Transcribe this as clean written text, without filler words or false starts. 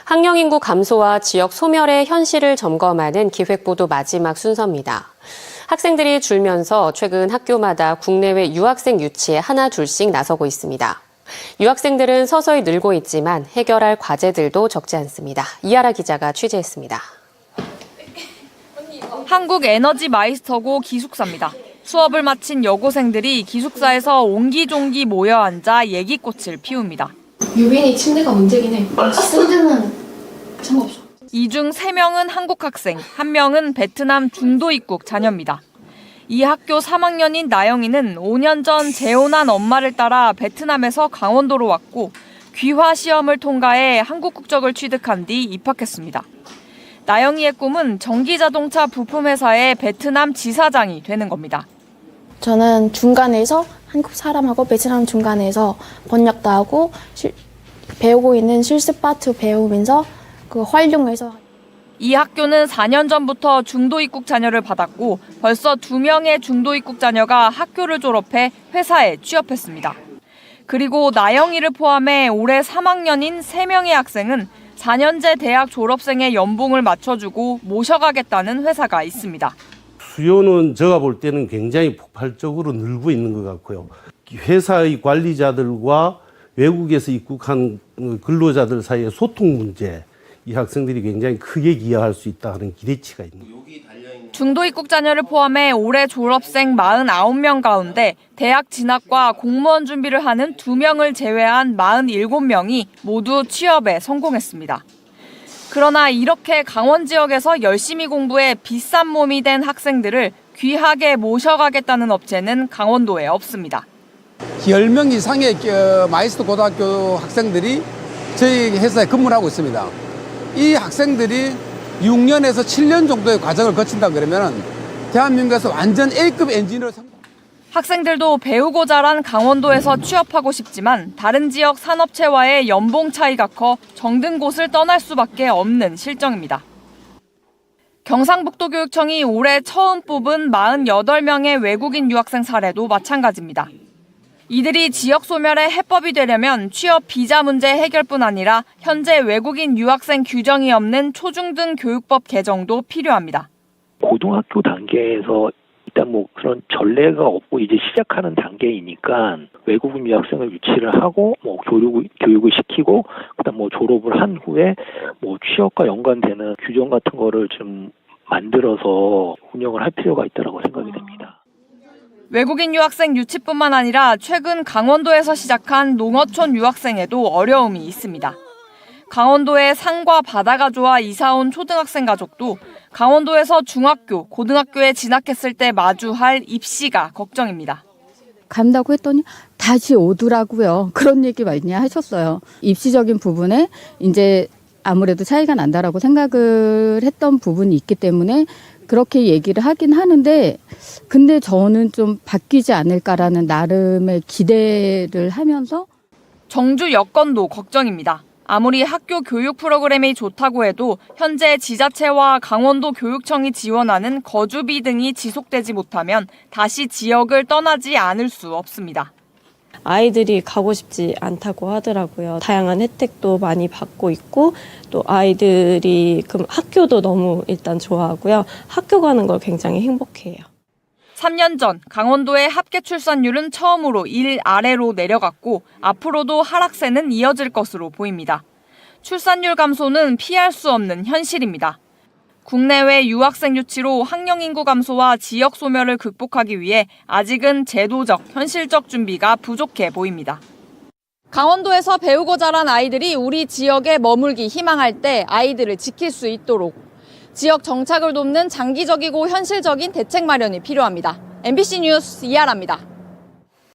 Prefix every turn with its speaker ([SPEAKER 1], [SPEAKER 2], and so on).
[SPEAKER 1] 학령 인구 감소와 지역 소멸의 현실을 점검하는 기획보도 마지막 순서입니다. 학생들이 줄면서 최근 학교마다 국내외 유학생 유치에 하나 둘씩 나서고 있습니다. 유학생들은 서서히 늘고 있지만 해결할 과제들도 적지 않습니다. 이하라 기자가 취재했습니다.
[SPEAKER 2] 한국 에너지 마이스터고 기숙사입니다. 수업을 마친 여고생들이 기숙사에서 옹기종기 모여 앉아 얘기꽃을 피웁니다.
[SPEAKER 3] 유빈이 침대가 문제긴 해. 쓰는 데는 상관없어.
[SPEAKER 2] 이 중 3명은 한국 학생, 1명은 베트남 중도 입국 자녀입니다. 이 학교 3학년인 나영이는 5년 전 재혼한 엄마를 따라 베트남에서 강원도로 왔고 귀화 시험을 통과해 한국 국적을 취득한 뒤 입학했습니다. 나영이의 꿈은 전기자동차 부품회사의 베트남 지사장이 되는 겁니다.
[SPEAKER 3] 저는 중간에서 한국 사람하고 베트남 중간에서 번역도 하고 배우고 있는 실습 파트 배우면서 그 활용해서.
[SPEAKER 2] 이 학교는 4년 전부터 중도 입국 자녀를 받았고 벌써 2명의 중도 입국 자녀가 학교를 졸업해 회사에 취업했습니다. 그리고 나영이를 포함해 올해 3학년인 3명의 학생은 4년제 대학 졸업생의 연봉을 맞춰주고 모셔가겠다는 회사가 있습니다.
[SPEAKER 4] 수요는 제가 볼 때는 굉장히 폭발적으로 늘고 있는 것 같고요. 회사의 관리자들과 외국에서 입국한 근로자들 사이의 소통 문제, 이 학생들이 굉장히 크게 기여할 수 있다 하는 기대치가 있는 거예요.
[SPEAKER 2] 중도 입국 자녀를 포함해 올해 졸업생 49명 가운데 대학 진학과 공무원 준비를 하는 2명을 제외한 47명이 모두 취업에 성공했습니다. 그러나 이렇게 강원 지역에서 열심히 공부해 비싼 몸이 된 학생들을 귀하게 모셔가겠다는 업체는 강원도에 없습니다.
[SPEAKER 5] 10명 이상의 마이스터 고등학교 학생들이 저희 회사에 근무를 하고 있습니다. 이 학생들이 6년에서 7년 정도의 과정을 거친다 그러면 대한민국에서 완전 A급 엔지니어로
[SPEAKER 2] 학생들도 배우고 자란 강원도에서 취업하고 싶지만 다른 지역 산업체와의 연봉 차이가 커 정든 곳을 떠날 수밖에 없는 실정입니다. 경상북도교육청이 올해 처음 뽑은 48명의 외국인 유학생 사례도 마찬가지입니다. 이들이 지역 소멸의 해법이 되려면 취업 비자 문제 해결뿐 아니라 현재 외국인 유학생 규정이 없는 초중등 교육법 개정도 필요합니다.
[SPEAKER 6] 고등학교 단계에서 일단 그런 전례가 없고 이제 시작하는 단계이니까 외국인 유학생을 유치를 하고 교육을 시키고 그다음 졸업을 한 후에 취업과 연관되는 규정 같은 거를 좀 만들어서 운영을 할 필요가 있다고 생각이 됩니다.
[SPEAKER 2] 외국인 유학생 유치뿐만 아니라 최근 강원도에서 시작한 농어촌 유학생에도 어려움이 있습니다. 강원도에 산과 바다가 좋아 이사온 초등학생 가족도 강원도에서 중학교, 고등학교에 진학했을 때 마주할 입시가 걱정입니다.
[SPEAKER 7] 간다고 했더니 다시 오더라고요. 그런 얘기 많이 하셨어요. 입시적인 부분에 이제 아무래도 차이가 난다라고 생각을 했던 부분이 있기 때문에 그렇게 얘기를 하긴 하는데 근데 저는 좀 바뀌지 않을까라는 나름의 기대를 하면서
[SPEAKER 2] 정주 여건도 걱정입니다. 아무리 학교 교육 프로그램이 좋다고 해도 현재 지자체와 강원도 교육청이 지원하는 거주비 등이 지속되지 못하면 다시 지역을 떠나지 않을 수 없습니다.
[SPEAKER 8] 아이들이 가고 싶지 않다고 하더라고요. 다양한 혜택도 많이 받고 있고 또 아이들이 학교도 너무 일단 좋아하고요. 학교 가는 걸 굉장히 행복해해요.
[SPEAKER 2] 3년 전 강원도의 합계 출산율은 처음으로 1 아래로 내려갔고 앞으로도 하락세는 이어질 것으로 보입니다. 출산율 감소는 피할 수 없는 현실입니다. 국내외 유학생 유치로 학령 인구 감소와 지역 소멸을 극복하기 위해 아직은 제도적, 현실적 준비가 부족해 보입니다. 강원도에서 배우고 자란 아이들이 우리 지역에 머물기 희망할 때 아이들을 지킬 수 있도록 지역 정착을 돕는 장기적이고 현실적인 대책 마련이 필요합니다. MBC 뉴스 이하라입니다.